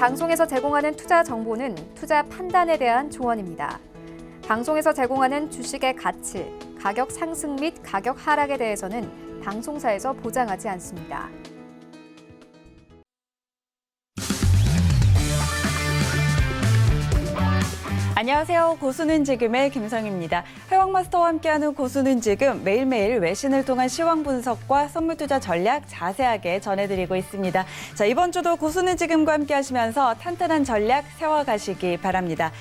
방송에서 제공하는 투자 정보는 투자 판단에 대한 조언입니다. 방송에서 제공하는 주식의 가치, 가격 상승 및 가격 하락에 대해서는 방송사에서 보장하지 않습니다. 안녕하세요. 고수는 지금의 김성입니다. 회왕마스터와 함께하는 고수는 지금 매일매일 외신을 통한 시황 분석과 선물 투자 전략 자세하게 전해드리고 있습니다. 자, 이번 주도 고수는 지금과 함께 하시면서 탄탄한 전략 세워가시기 바랍니다.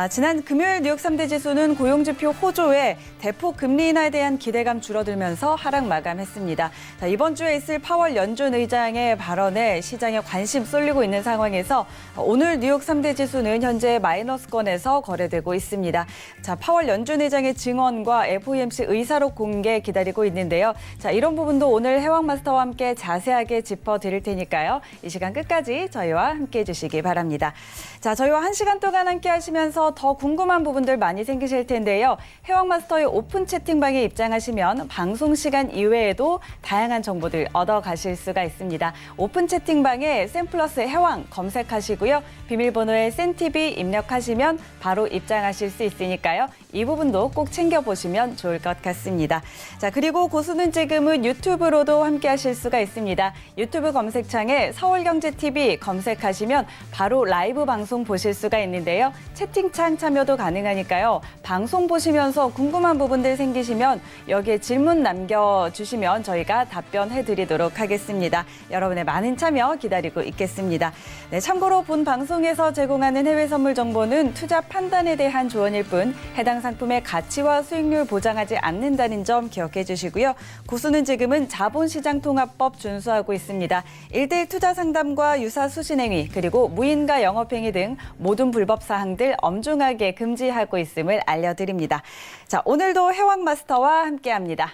지난 금요일 뉴욕 3대 지수는 고용지표 호조에 대폭 금리 인하에 대한 기대감 줄어들면서 하락 마감했습니다. 자, 이번 주에 있을 파월 연준 의장의 발언에 시장에 관심 쏠리고 있는 상황에서 오늘 뉴욕 3대 지수는 현재 마이너스권에서 거래되고 있습니다. 자, 파월 연준 의장의 증언과 FOMC 의사록 공개 기다리고 있는데요. 자, 이런 부분도 오늘 해왕마스터와 함께 자세하게 짚어드릴 테니까요. 이 시간 끝까지 저희와 함께 해주시기 바랍니다. 자, 저희와 1시간 동안 함께 하시면서 더 궁금한 부분들 많이 생기실 텐데요. 해왕마스터의 오픈 채팅방에 입장하시면 방송 시간 이외에도 다양한 정보들 얻어가실 수가 있습니다. 오픈 채팅방에 샘플러스 해왕 검색하시고요. 비밀번호에 센TV 입력하시면 바로 입장하실 수 있으니까요. 이 부분도 꼭 챙겨보시면 좋을 것 같습니다. 자, 그리고 고수는 지금은 유튜브로도 함께 하실 수가 있습니다. 유튜브 검색창에 서울경제TV 검색하시면 바로 라이브 방송 보실 수가 있는데요. 채팅창 참여도 가능하니까요. 방송 보시면서 궁금한 부분들 생기시면 여기에 질문 남겨주시면 저희가 답변해드리도록 하겠습니다. 여러분의 많은 참여 기다리고 있겠습니다. 네, 참고로 본 방송에서 제공하는 해외 선물 정보는 투자 판단에 대한 조언일 뿐 해당 상품의 가치와 수익률 보장하지 않는다는 점 기억해 주시고요. 고수는 지금은 자본시장통합법 준수하고 있습니다. 1대1 투자 상담과 유사 수신행위 그리고 무인가 영업행위 등 모든 불법 사항들 엄중하게 금지하고 있음을 알려드립니다. 자, 오늘도 해왕마스터와 함께합니다.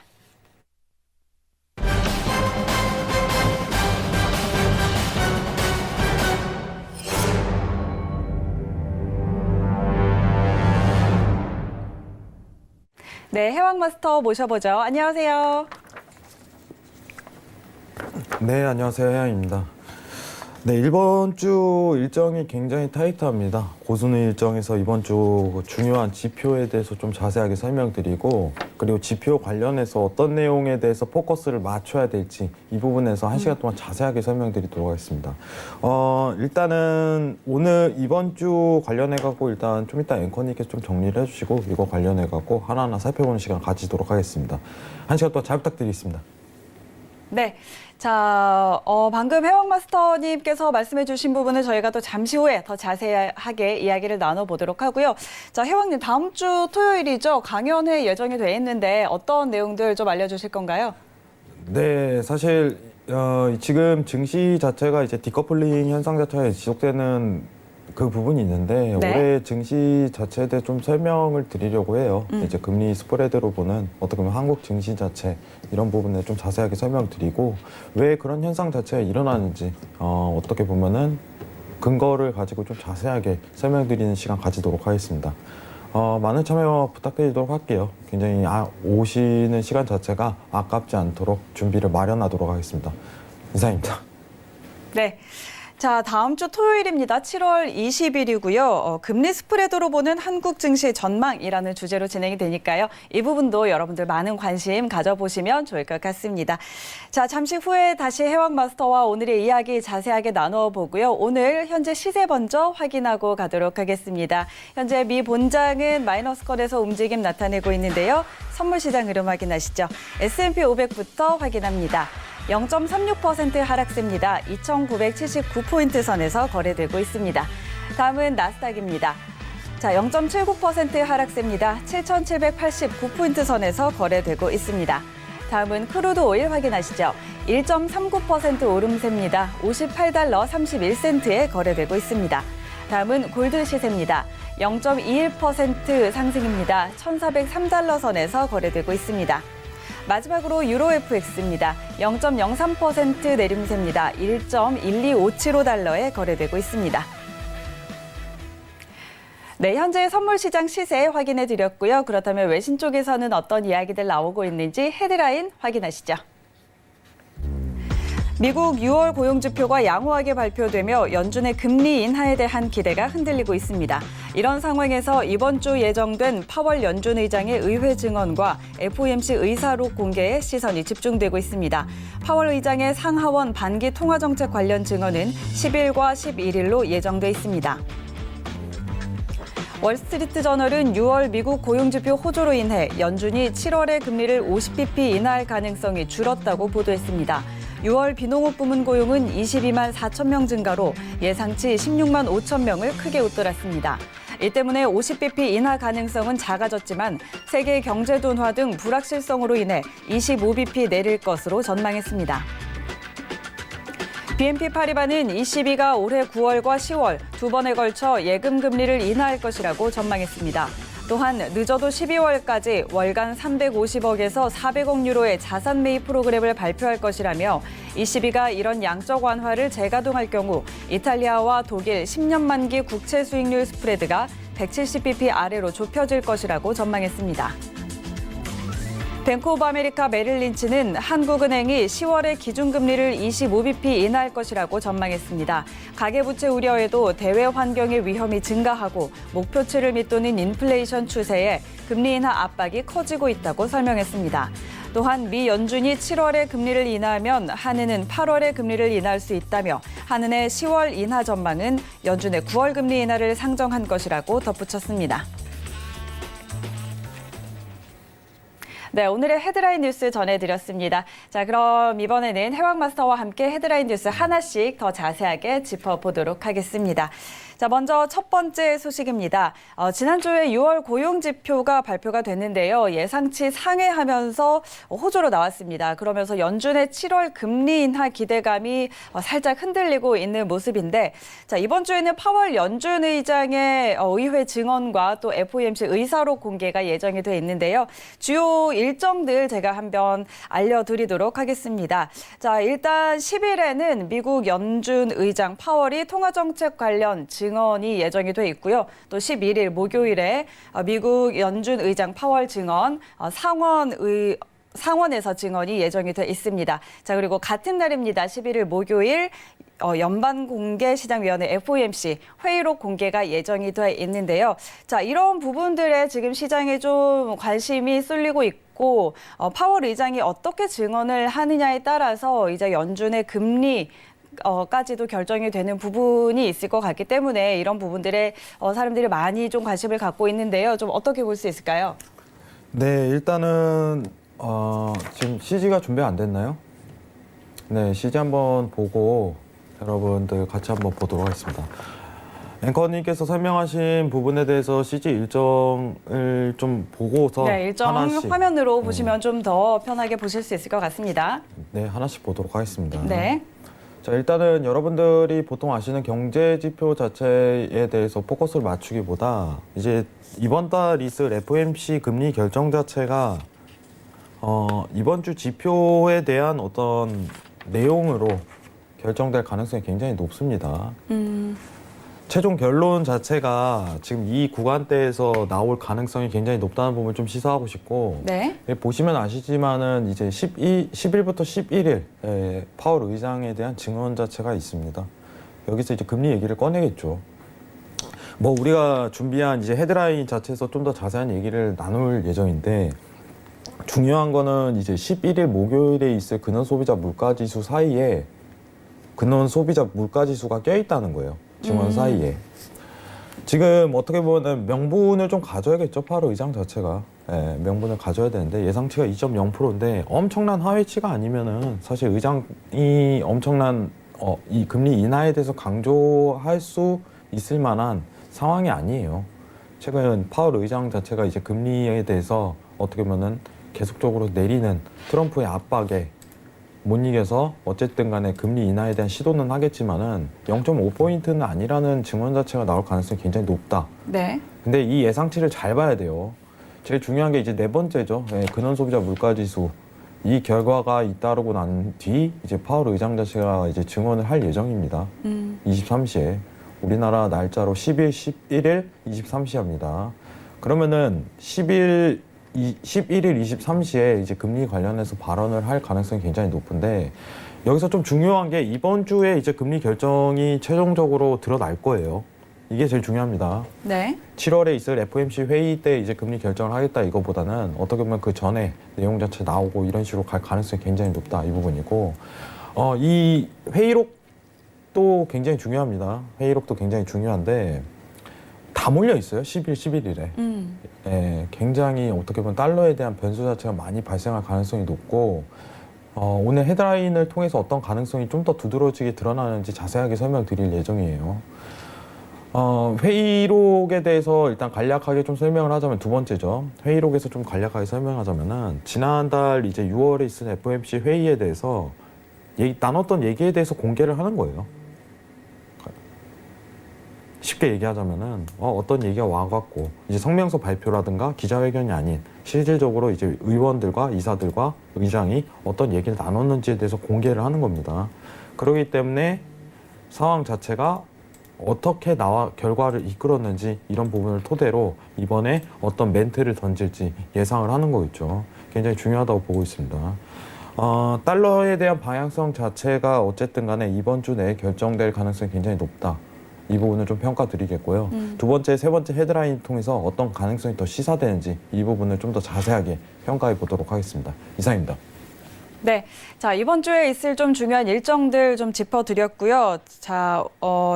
네, 해왕마스터 모셔보죠. 안녕하세요. 네, 안녕하세요. 해양입니다. 네, 이번 주 일정이 굉장히 타이트합니다. 고수는 일정에서 이번 주 중요한 지표에 대해서 좀 자세하게 설명드리고 그리고 지표 관련해서 어떤 내용에 대해서 포커스를 맞춰야 될지 이 부분에서 1시간 동안 자세하게 설명드리도록 하겠습니다. 일단은 오늘 이번 주 관련해갖고 일단 좀 이따 앵커님께서 좀 정리를 해주시고 이거 관련해갖고 하나하나 살펴보는 시간 가지도록 하겠습니다. 1시간 동안 잘 부탁드리겠습니다. 네. 자, 방금 해왕마스터님께서 말씀해 주신 부분을 저희가 또 잠시 후에 더 자세하게 이야기를 나눠보도록 하고요. 자, 해왕님, 다음 주 토요일이죠. 강연회 예정이 돼 있는데 어떤 내용들 좀 알려주실 건가요? 네, 사실 지금 증시 자체가 이제 디커플링 현상 자체가 지속되는 그 부분이 있는데 네. 올해 증시 자체에 대해 좀 설명을 드리려고 해요. 이제 금리 스프레드로 보는 어떻게 보면 한국 증시 자체 이런 부분에 좀 자세하게 설명드리고 왜 그런 현상 자체가 일어나는지 어떻게 보면은 근거를 가지고 좀 자세하게 설명드리는 시간 가지도록 하겠습니다. 많은 참여 부탁드리도록 할게요. 굉장히 오시는 시간 자체가 아깝지 않도록 준비를 마련하도록 하겠습니다. 이상입니다. 네. 자, 다음 주 토요일입니다. 7월 20일이고요. 금리 스프레드로 보는 한국 증시 전망이라는 주제로 진행이 되니까요. 이 부분도 여러분들 많은 관심 가져보시면 좋을 것 같습니다. 자, 잠시 후에 다시 해왕마스터와 오늘의 이야기 자세하게 나누어 보고요. 오늘 현재 시세 먼저 확인하고 가도록 하겠습니다. 현재 미 본장은 마이너스권에서 움직임 나타내고 있는데요. 선물 시장 흐름 확인하시죠. S&P 500부터 확인합니다. 0.36% 하락세입니다. 2,979포인트 선에서 거래되고 있습니다. 다음은 나스닥입니다. 자, 0.79% 하락세입니다. 7,789포인트 선에서 거래되고 있습니다. 다음은 크루드 오일 확인하시죠. 1.39% 오름세입니다. 58달러 31센트에 거래되고 있습니다. 다음은 골드 시세입니다. 0.21% 상승입니다. 1,403달러 선에서 거래되고 있습니다. 마지막으로 유로 FX입니다. 0.03% 내림세입니다. 1.12575달러에 거래되고 있습니다. 네, 현재 선물 시장 시세 확인해 드렸고요. 그렇다면 외신 쪽에서는 어떤 이야기들 나오고 있는지 헤드라인 확인하시죠. 미국 6월 고용지표가 양호하게 발표되며 연준의 금리 인하에 대한 기대가 흔들리고 있습니다. 이런 상황에서 이번 주 예정된 파월 연준 의장의 의회 증언과 FOMC 의사록 공개에 시선이 집중되고 있습니다. 파월 의장의 상하원 반기 통화정책 관련 증언은 10일과 11일로 예정돼 있습니다. 월스트리트 저널은 6월 미국 고용지표 호조로 인해 연준이 7월에 금리를 50bp 인하할 가능성이 줄었다고 보도했습니다. 6월 비농업 부문 고용은 22만 4천 명 증가로 예상치 16만 5천 명을 크게 웃돌았습니다. 이 때문에 50bp 인하 가능성은 작아졌지만 세계 경제 둔화 등 불확실성으로 인해 25bp 내릴 것으로 전망했습니다. BNP 파리바는 ECB가 올해 9월과 10월 두 번에 걸쳐 예금 금리를 인하할 것이라고 전망했습니다. 또한 늦어도 12월까지 월간 350억에서 400억 유로의 자산 매입 프로그램을 발표할 것이라며 ECB가 이런 양적 완화를 재가동할 경우 이탈리아와 독일 10년 만기 국채 수익률 스프레드가 170bp 아래로 좁혀질 것이라고 전망했습니다. 뱅크 오브 아메리카 메릴 린치는 한국은행이 10월에 기준금리를 25bp 인하할 것이라고 전망했습니다. 가계부채 우려에도 대외 환경의 위험이 증가하고 목표치를 밑도는 인플레이션 추세에 금리 인하 압박이 커지고 있다고 설명했습니다. 또한 미 연준이 7월에 금리를 인하하면 한은은 8월에 금리를 인하할 수 있다며 한은의 10월 인하 전망은 연준의 9월 금리 인하를 상정한 것이라고 덧붙였습니다. 네, 오늘의 헤드라인 뉴스 전해드렸습니다. 자, 그럼 이번에는 해왕마스터와 함께 헤드라인 뉴스 하나씩 더 자세하게 짚어보도록 하겠습니다. 자, 먼저 첫 번째 소식입니다. 지난주에 6월 고용지표가 발표가 됐는데요. 예상치 상회하면서 호조로 나왔습니다. 그러면서 연준의 7월 금리 인하 기대감이 살짝 흔들리고 있는 모습인데, 자, 이번 주에는 파월 연준 의장의 의회 증언과 또 FOMC 의사록 공개가 예정이 돼 있는데요. 주요 일정들 제가 한번 알려드리도록 하겠습니다. 자, 일단 10일에는 미국 연준 의장 파월이 통화정책 관련 증언이 예정이 돼 있고요. 또 11일 목요일에 미국 연준 의장 파월 증언, 상원에서 증언이 예정이 돼 있습니다. 자, 그리고 같은 날입니다. 11일 목요일 연방공개시장위원회 FOMC 회의록 공개가 예정이 돼 있는데요. 자, 이런 부분들에 지금 시장에 좀 관심이 쏠리고 있고 파월 의장이 어떻게 증언을 하느냐에 따라서 이제 연준의 금리 까지도 결정이 되는 부분이 있을 것 같기 때문에 이런 부분들에 사람들이 많이 좀 관심을 갖고 있는데요. 좀 어떻게 볼 수 있을까요? 네, 일단은 지금 CG가 준비 안 됐나요? 네, CG 한번 보고 여러분들 같이 한번 보도록 하겠습니다. 앵커님께서 설명하신 부분에 대해서 CG 일정을 좀 보고서 네, 일정 하나씩 화면으로 보시면 좀 더 편하게 보실 수 있을 것 같습니다. 네, 하나씩 보도록 하겠습니다. 네. 자, 일단은 여러분들이 보통 아시는 경제 지표 자체에 대해서 포커스를 맞추기보다 이제 이번 달 있을 FOMC 금리 결정 자체가 이번 주 지표에 대한 어떤 내용으로 결정될 가능성이 굉장히 높습니다. 최종 결론 자체가 지금 이 구간대에서 나올 가능성이 굉장히 높다는 부분을 좀 시사하고 싶고, 네. 보시면 아시지만은 이제 10일부터 11일 파월 의장에 대한 증언 자체가 있습니다. 여기서 이제 금리 얘기를 꺼내겠죠. 뭐 우리가 준비한 이제 헤드라인 자체에서 좀 더 자세한 얘기를 나눌 예정인데, 중요한 거는 이제 11일 목요일에 있을 근원 소비자 물가 지수 사이에 근원 소비자 물가 지수가 껴있다는 거예요. 증언 사이에. 지금 어떻게 보면 명분을 좀 가져야겠죠. 파월 의장 자체가. 예, 명분을 가져야 되는데 예상치가 2.0%인데 엄청난 하회치가 아니면은 사실 의장이 엄청난 이 금리 인하에 대해서 강조할 수 있을 만한 상황이 아니에요. 최근 파월 의장 자체가 이제 금리에 대해서 어떻게 보면은 계속적으로 내리는 트럼프의 압박에 못 이겨서 어쨌든 간에 금리 인하에 대한 시도는 하겠지만은 0.5포인트는 아니라는 증언 자체가 나올 가능성이 굉장히 높다. 네. 근데 이 예상치를 잘 봐야 돼요. 제일 중요한 게 이제 네 번째죠. 근원 소비자 물가 지수. 이 결과가 잇따르고 난 뒤 이제 파월 의장 자체가 이제 증언을 할 예정입니다. 23시에. 우리나라 날짜로 10일, 11일, 23시합니다. 그러면은 10일 11일, 23시에 이제 금리 관련해서 발언을 할 가능성이 굉장히 높은데 여기서 좀 중요한 게 이번 주에 이제 금리 결정이 최종적으로 드러날 거예요. 이게 제일 중요합니다. 네. 7월에 있을 FOMC 회의 때 이제 금리 결정을 하겠다 이거보다는 어떻게 보면 그 전에 내용 자체 나오고 이런 식으로 갈 가능성이 굉장히 높다 이 부분이고 이 회의록도 굉장히 중요합니다. 회의록도 굉장히 중요한데 다 몰려 있어요. 10일, 11일에. 예, 굉장히 어떻게 보면 달러에 대한 변수 자체가 많이 발생할 가능성이 높고 오늘 헤드라인을 통해서 어떤 가능성이 좀 더 두드러지게 드러나는지 자세하게 설명드릴 예정이에요. 회의록에 대해서 일단 간략하게 좀 설명을 하자면 두 번째죠. 회의록에서 좀 간략하게 설명하자면은 지난달 이제 6월에 있은 FOMC 회의에 대해서 나눴던 얘기에 대해서 공개를 하는 거예요. 쉽게 얘기하자면은 어떤 얘기가 와갖고 이제 성명서 발표라든가 기자회견이 아닌 실질적으로 이제 의원들과 이사들과 의장이 어떤 얘기를 나눴는지에 대해서 공개를 하는 겁니다. 그렇기 때문에 상황 자체가 어떻게 나와 결과를 이끌었는지 이런 부분을 토대로 이번에 어떤 멘트를 던질지 예상을 하는 거겠죠. 굉장히 중요하다고 보고 있습니다. 달러에 대한 방향성 자체가 어쨌든 간에 이번 주 내에 결정될 가능성이 굉장히 높다. 이 부분을 좀 평가드리겠고요. 두 번째, 세 번째 헤드라인 통해서 어떤 가능성이 더 시사되는지 이 부분을 좀 더 자세하게 평가해 보도록 하겠습니다. 이상입니다. 네. 자, 이번 주에 있을 좀 중요한 일정들 좀 짚어드렸고요. 자,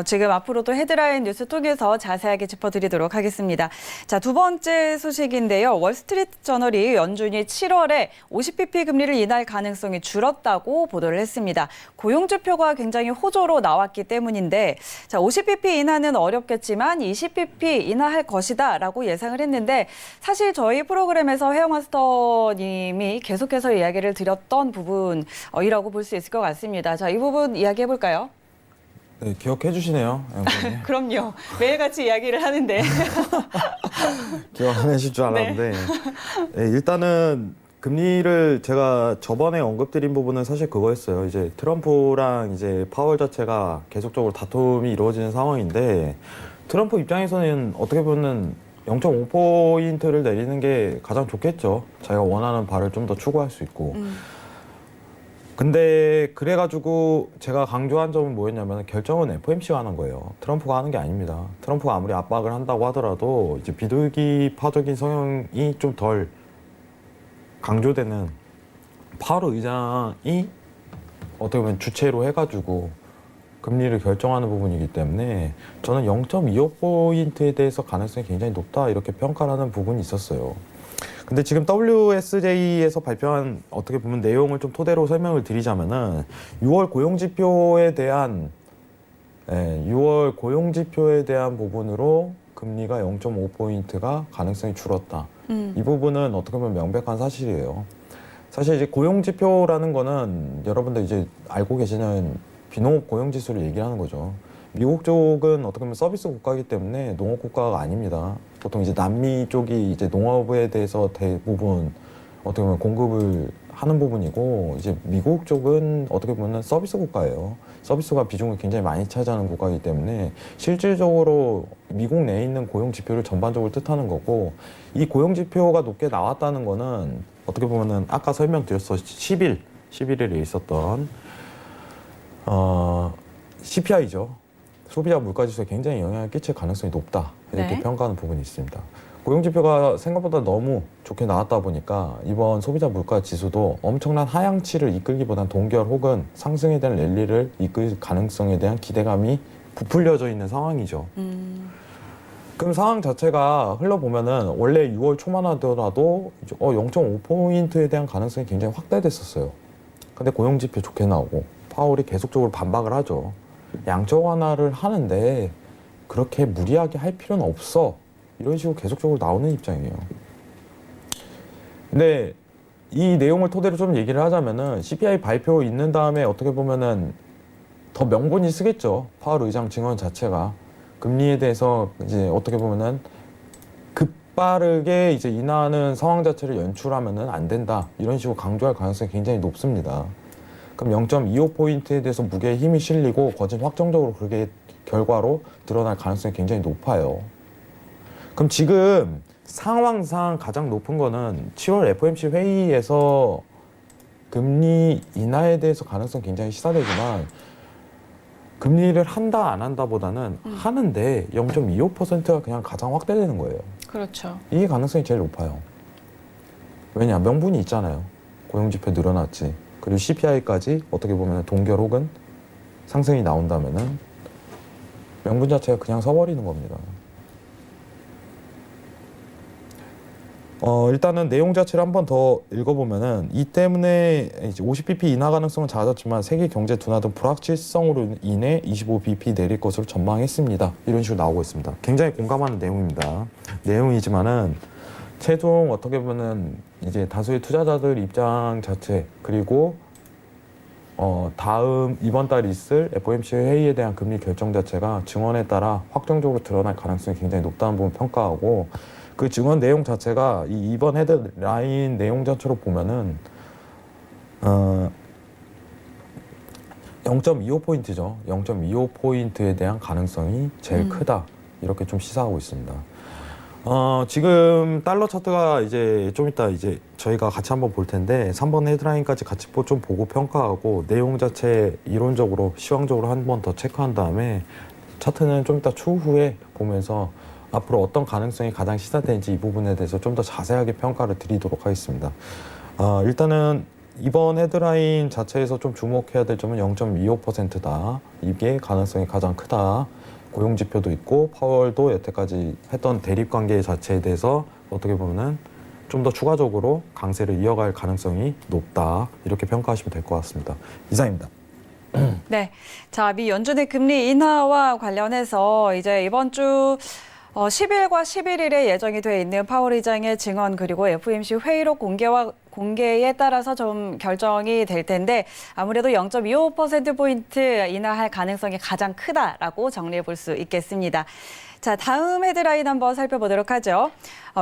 지금 앞으로도 헤드라인 뉴스 통해서 자세하게 짚어드리도록 하겠습니다. 자, 두 번째 소식인데요. 월스트리트 저널이 연준이 7월에 50bp 금리를 인하할 가능성이 줄었다고 보도를 했습니다. 고용지표가 굉장히 호조로 나왔기 때문인데, 자, 50bp 인하는 어렵겠지만 20bp 인하할 것이다라고 예상을 했는데, 사실 저희 프로그램에서 해영마스터님이 계속해서 이야기를 드렸던 부분이라고 볼 수 있을 것 같습니다. 자, 이 부분 이야기해 볼까요? 네, 기억해 주시네요. 그럼요. 매일같이 이야기를 하는데. 기억 안 하실 줄 알았는데 네, 일단은 금리를 제가 저번에 언급드린 부분은 사실 그거였어요. 이제 트럼프랑 이제 파월 자체가 계속적으로 다툼이 이루어지는 상황인데 트럼프 입장에서는 어떻게 보면 0.5포인트를 내리는 게 가장 좋겠죠. 자기가 원하는 바를 좀 더 추구할 수 있고. 근데 그래가지고 제가 강조한 점은 뭐였냐면 결정은 FOMC가 하는 거예요. 트럼프가 하는 게 아닙니다. 트럼프가 아무리 압박을 한다고 하더라도 이제 비둘기파적인 성향이 좀 덜 강조되는 파월 의장이 어떻게 보면 주체로 해가지고 금리를 결정하는 부분이기 때문에 저는 0.25포인트에 대해서 가능성이 굉장히 높다 이렇게 평가를 하는 부분이 있었어요. 근데 지금 WSJ에서 발표한 어떻게 보면 내용을 좀 토대로 설명을 드리자면은 6월 고용지표에 대한 6월 고용지표에 대한 부분으로 금리가 0.5포인트가 가능성이 줄었다. 이 부분은 어떻게 보면 명백한 사실이에요. 사실 이제 고용지표라는 거는 여러분들 이제 알고 계시는 비농업 고용지수를 얘기하는 거죠. 미국 쪽은 어떻게 보면 서비스 국가이기 때문에 농업 국가가 아닙니다. 보통 이제 남미 쪽이 이제 농업에 대해서 대부분 어떻게 보면 공급을 하는 부분이고 이제 미국 쪽은 어떻게 보면 서비스 국가예요. 서비스가 비중을 굉장히 많이 차지하는 국가이기 때문에 실질적으로 미국 내에 있는 고용 지표를 전반적으로 뜻하는 거고 이 고용 지표가 높게 나왔다는 거는 어떻게 보면은 아까 설명드렸어 11일에 있었던 CPI죠. 소비자 물가지수에 굉장히 영향을 끼칠 가능성이 높다. 이렇게 네. 평가하는 부분이 있습니다. 고용지표가 생각보다 너무 좋게 나왔다 보니까 이번 소비자 물가지수도 엄청난 하향치를 이끌기보단 동결 혹은 상승에 대한 랠리를 이끌 가능성에 대한 기대감이 부풀려져 있는 상황이죠. 그럼 상황 자체가 흘러보면은 원래 6월 초만 하더라도 0.5포인트에 대한 가능성이 굉장히 확대됐었어요. 근데 고용지표 좋게 나오고 파월이 계속적으로 반박을 하죠. 양적 완화를 하는데 그렇게 무리하게 할 필요는 없어. 이런 식으로 계속적으로 나오는 입장이에요. 근데 이 내용을 토대로 좀 얘기를 하자면은 CPI 발표 있는 다음에 어떻게 보면은 더 명분이 쓰겠죠. 파월 의장 증언 자체가 금리에 대해서 이제 어떻게 보면은 급빠르게 이제 인하하는 상황 자체를 연출하면은 안 된다. 이런 식으로 강조할 가능성이 굉장히 높습니다. 그럼 0.25포인트에 대해서 무게에 힘이 실리고 거진 확정적으로 그게 결과로 드러날 가능성이 굉장히 높아요. 그럼 지금 상황상 가장 높은 거는 7월 FOMC 회의에서 금리 인하에 대해서 가능성 굉장히 시사되지만 금리를 한다 안 한다보다는 하는데 0.25%가 그냥 가장 확대되는 거예요. 그렇죠. 이게 가능성이 제일 높아요. 왜냐? 명분이 있잖아요. 고용지표 늘어났지. 그리고 CPI까지 어떻게 보면 동결 혹은 상승이 나온다면은 명분 자체가 그냥 서버리는 겁니다. 일단은 내용 자체를 한 번 더 읽어보면은 이 때문에 이제 50bp 인하 가능성은 작아졌지만 세계 경제 둔화 등 불확실성으로 인해 25bp 내릴 것으로 전망했습니다. 이런 식으로 나오고 있습니다. 굉장히 공감하는 내용입니다. 내용이지만은 최종 어떻게 보면은 이제 다수의 투자자들 입장 자체 그리고 다음 이번 달 있을 FOMC 회의에 대한 금리 결정 자체가 증언에 따라 확정적으로 드러날 가능성이 굉장히 높다는 부분 평가하고 그 증언 내용 자체가 이번 헤드라인 내용 자체로 보면은 0.25포인트죠. 0.25포인트에 대한 가능성이 제일 크다. 이렇게 좀 시사하고 있습니다. 지금 달러 차트가 이제 좀 이따 이제 저희가 같이 한번 볼 텐데 3번 헤드라인까지 같이 좀 보고 평가하고 내용 자체 이론적으로 시황적으로 한 번 더 체크한 다음에 차트는 좀 이따 추후에 보면서 앞으로 어떤 가능성이 가장 시사되는지 이 부분에 대해서 좀 더 자세하게 평가를 드리도록 하겠습니다. 일단은 이번 헤드라인 자체에서 좀 주목해야 될 점은 0.25%다. 이게 가능성이 가장 크다. 고용지표도 있고 파월도 여태까지 했던 대립관계 자체에 대해서 어떻게 보면은 좀 더 추가적으로 강세를 이어갈 가능성이 높다. 이렇게 평가하시면 될 것 같습니다. 이상입니다. 네. 자, 미 연준의 금리 인하와 관련해서 이제 이번 주 10일과 11일에 예정이 돼 있는 파월 의장의 증언 그리고 FOMC 회의록 공개에 따라서 좀 결정이 될 텐데 아무래도 0.25%포인트 인하할 가능성이 가장 크다라고 정리해 볼 수 있겠습니다. 자, 다음 헤드라인 한번 살펴보도록 하죠.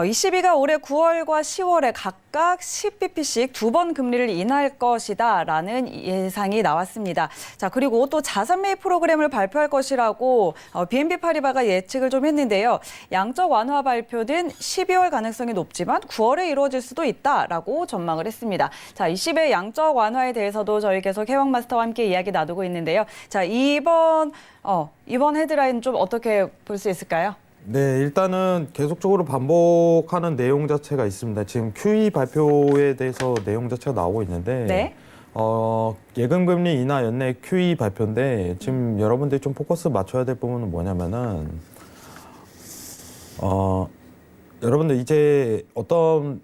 ECB가 올해 9월과 10월에 각각 10bp씩 2번 금리를 인하할 것이다라는 예상이 나왔습니다. 자, 그리고 또 자산 매입 프로그램을 발표할 것이라고 BNP 파리바가 예측을 좀 했는데요. 양적 완화 발표는 12월 가능성이 높지만 9월에 이루어질 수도 있다라고 전망을 했습니다. 자, ECB의 양적 완화에 대해서도 저희 계속 해왕마스터와 함께 이야기 나누고 있는데요. 자, 이번 헤드라인 좀 어떻게 볼 수 있을까요? 네, 일단은 계속적으로 반복하는 내용 자체가 있습니다. 지금 QE 발표에 대해서 내용 자체가 나오고 있는데, 네. 예금금리 인하 연내 QE 발표인데, 지금 여러분들이 좀 포커스 맞춰야 될 부분은 뭐냐면은, 여러분들 이제 어떤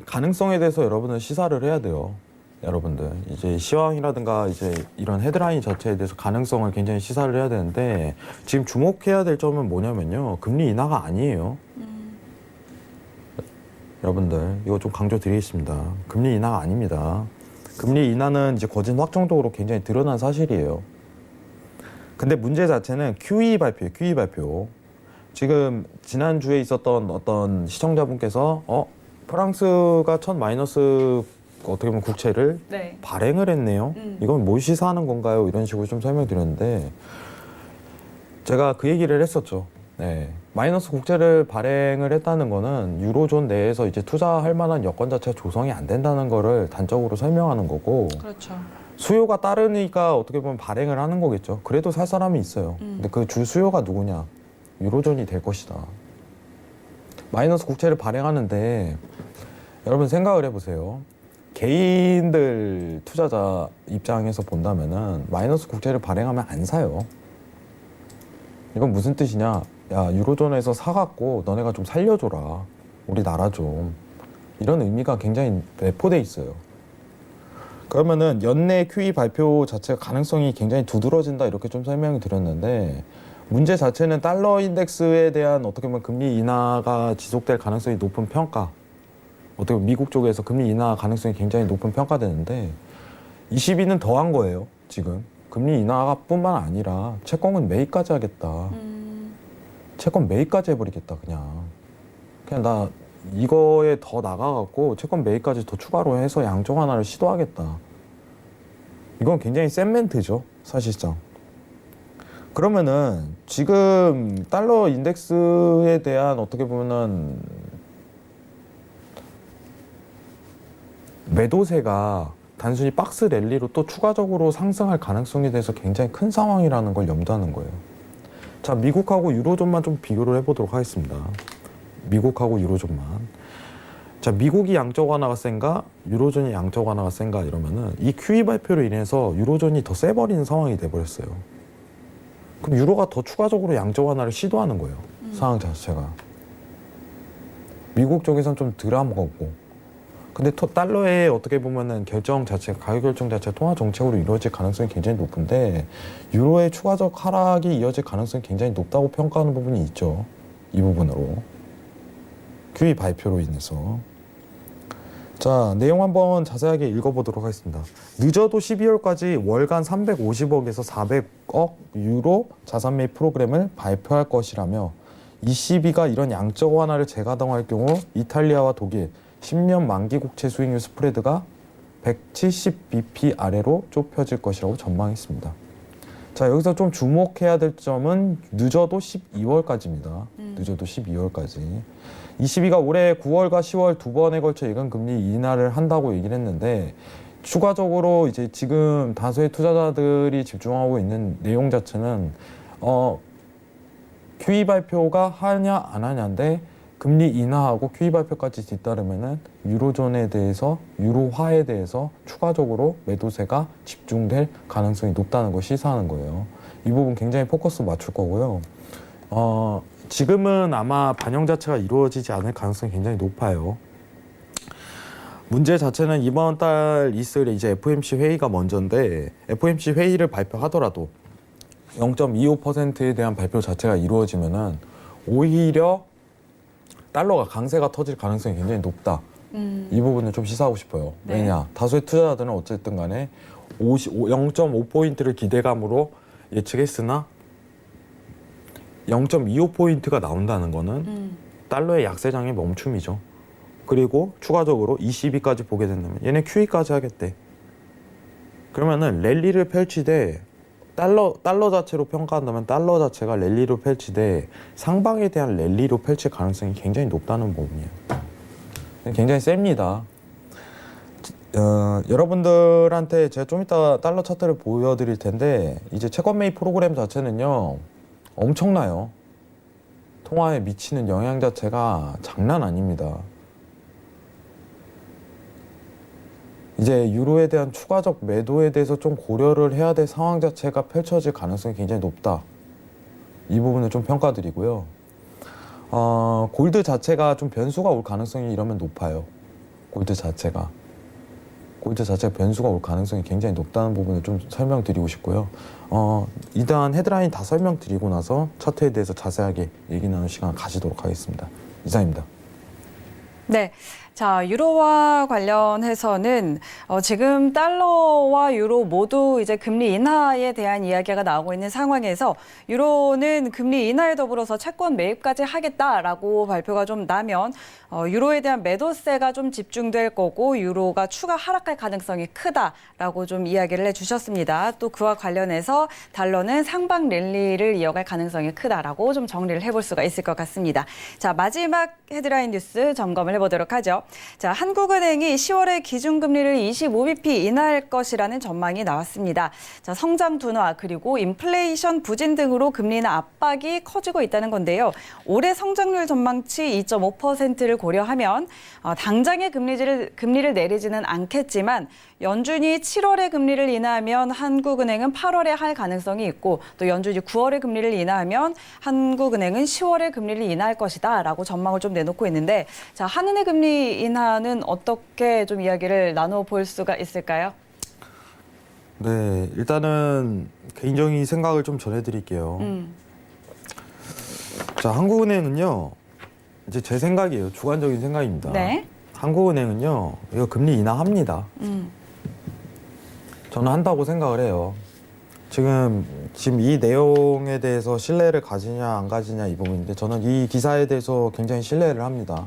가능성에 대해서 여러분은 시사를 해야 돼요. 여러분들 이제 시황이라든가 이제 이런 헤드라인 자체에 대해서 가능성을 굉장히 시사를 해야 되는데 지금 주목해야 될 점은 뭐냐면요. 금리 인하가 아니에요. 여러분들 이거 좀 강조드리겠습니다. 금리 인하가 아닙니다. 금리 인하는 이제 거진 확정적으로 굉장히 드러난 사실이에요. 근데 문제 자체는 QE 발표예요. QE 발표. 지금 지난주에 있었던 어떤 시청자분께서 프랑스가 첫 마이너스 어떻게 보면 국채를 네. 발행을 했네요. 이건 뭘 시사하는 건가요? 이런 식으로 좀 설명드렸는데 제가 그 얘기를 했었죠. 네. 마이너스 국채를 발행을 했다는 거는 유로존 내에서 이제 투자할 만한 여건 자체가 조성이 안 된다는 거를 단적으로 설명하는 거고 그렇죠. 수요가 따르니까 어떻게 보면 발행을 하는 거겠죠. 그래도 살 사람이 있어요. 근데 그 주 수요가 누구냐? 유로존이 될 것이다. 마이너스 국채를 발행하는데 여러분 생각을 해보세요. 개인들 투자자 입장에서 본다면은 마이너스 국채를 발행하면 안 사요. 이건 무슨 뜻이냐? 야, 유로존에서 사갖고 너네가 좀 살려줘라. 우리나라 좀. 이런 의미가 굉장히 내포돼 있어요. 그러면은 연내 QE 발표 자체가 가능성이 굉장히 두드러진다 이렇게 좀 설명을 드렸는데 문제 자체는 달러 인덱스에 대한 어떻게 보면 금리 인하가 지속될 가능성이 높은 평가. 어떻게 보면 미국 쪽에서 금리 인하 가능성이 굉장히 높은 평가되는데 22는 더한 거예요. 지금 금리 인하가 뿐만 아니라 채권은 매입까지 하겠다. 채권 매입까지 해버리겠다. 그냥 나 이거에 더 나가갖고 채권 매입까지 더 추가로 해서 양적 완화를 시도하겠다. 이건 굉장히 센 멘트죠. 사실상. 그러면은 지금 달러 인덱스에 대한 어떻게 보면은 매도세가 단순히 박스 랠리로 또 추가적으로 상승할 가능성에 대해서 굉장히 큰 상황이라는 걸 염두하는 거예요. 자, 미국하고 유로존만 좀 비교를 해보도록 하겠습니다. 미국하고 유로존만. 자, 미국이 양적 완화가 센가, 유로존이 양적 완화가 센가 이러면은 이 QE 발표로 인해서 유로존이 더 세버리는 상황이 돼버렸어요. 그럼 유로가 더 추가적으로 양적 완화를 시도하는 거예요. 상황 자체가. 미국 쪽에선 좀 덜한 거고. 근데 달러의 어떻게 보면은 결정 자체가, 가격 결정 자체가 통화 정책으로 이루어질 가능성이 굉장히 높은데 유로의 추가적 하락이 이어질 가능성이 굉장히 높다고 평가하는 부분이 있죠. 이 부분으로. QE 발표로 인해서. 자, 내용 한번 자세하게 읽어보도록 하겠습니다. 늦어도 12월까지 월간 350억에서 400억 유로 자산 매입 프로그램을 발표할 것이라며 ECB가 이런 양적 완화를 재가동할 경우 이탈리아와 독일 10년 만기 국채 수익률 스프레드가 170bp 아래로 좁혀질 것이라고 전망했습니다. 자, 여기서 좀 주목해야 될 점은 늦어도 12월까지입니다. 늦어도 12월까지. ECB가 올해 9월과 10월 두 번에 걸쳐 예금 금리 인하를 한다고 얘기를 했는데 추가적으로 이제 지금 다수의 투자자들이 집중하고 있는 내용 자체는 QE 발표가 하냐 안 하냐인데 금리 인하하고 QE 발표까지 뒤따르면은 유로존에 대해서, 유로화에 대해서 추가적으로 매도세가 집중될 가능성이 높다는 걸 시사하는 거예요. 이 부분 굉장히 포커스 맞출 거고요. 지금은 아마 반영 자체가 이루어지지 않을 가능성이 굉장히 높아요. 문제 자체는 이번 달 있을 이제 FOMC 회의가 먼저인데 FOMC 회의를 발표하더라도 0.25%에 대한 발표 자체가 이루어지면은 오히려 달러가 강세가 터질 가능성이 굉장히 높다. 이 부분을 좀 시사하고 싶어요. 네. 왜냐? 다수의 투자자들은 어쨌든 간에 0.5포인트를 기대감으로 예측했으나 0.25포인트가 나온다는 거는 달러의 약세장의 멈춤이죠. 그리고 추가적으로 ECB까지 보게 된다면 얘네 QE까지 하겠대. 그러면은 랠리를 펼치되 달러 자체로 평가한다면 달러 자체가 랠리로 펼치되 상방에 대한 랠리로 펼칠 가능성이 굉장히 높다는 부분이에요. 굉장히 셉니다. 여러분들한테 제가 좀 이따 달러 차트를 보여드릴 텐데 이제 채권 매입 프로그램 자체는요 엄청나요. 통화에 미치는 영향 자체가 장난 아닙니다. 이제 유로에 대한 추가적 매도에 대해서 좀 고려를 해야 될 상황 자체가 펼쳐질 가능성이 굉장히 높다. 이 부분을 좀 평가드리고요. 골드 자체가 좀 변수가 올 가능성이 이러면 높아요. 골드 자체가 변수가 올 가능성이 굉장히 높다는 부분을 좀 설명드리고 싶고요. 일단 헤드라인 다 설명드리고 나서 차트에 대해서 자세하게 얘기 나눌 시간을 가지도록 하겠습니다. 이상입니다. 네. 자, 유로와 관련해서는 지금 달러와 유로 모두 이제 금리 인하에 대한 이야기가 나오고 있는 상황에서 유로는 금리 인하에 더불어서 채권 매입까지 하겠다라고 발표가 좀 나면 유로에 대한 매도세가 좀 집중될 거고 유로가 추가 하락할 가능성이 크다라고 좀 이야기를 해주셨습니다. 또 그와 관련해서 달러는 상방 랠리를 이어갈 가능성이 크다라고 좀 정리를 해볼 수가 있을 것 같습니다. 자, 마지막 헤드라인 뉴스 점검을 해보도록 하죠. 자, 한국은행이 10월에 기준금리를 25bp 인하할 것이라는 전망이 나왔습니다. 자, 성장 둔화 그리고 인플레이션 부진 등으로 금리 인하 압박이 커지고 있다는 건데요. 올해 성장률 전망치 2.5%를 고려하면 당장의 금리를 내리지는 않겠지만 연준이 7월에 금리를 인하하면 한국은행은 8월에 할 가능성이 있고 또 연준이 9월에 금리를 인하하면 한국은행은 10월에 금리를 인하할 것이다라고 전망을 좀 내놓고 있는데 자, 한은의 금리 인하는 어떻게 좀 이야기를 나눠볼 수가 있을까요? 네, 일단은 개인적인 생각을 좀 전해드릴게요. 자, 한국은행은요, 이제 제 생각이에요. 주관적인 생각입니다. 네. 한국은행은요, 이거 금리 인하합니다. 저는 한다고 생각을 해요. 지금 이 내용에 대해서 신뢰를 가지냐 안 가지냐 이 부분인데 저는 이 기사에 대해서 굉장히 신뢰를 합니다.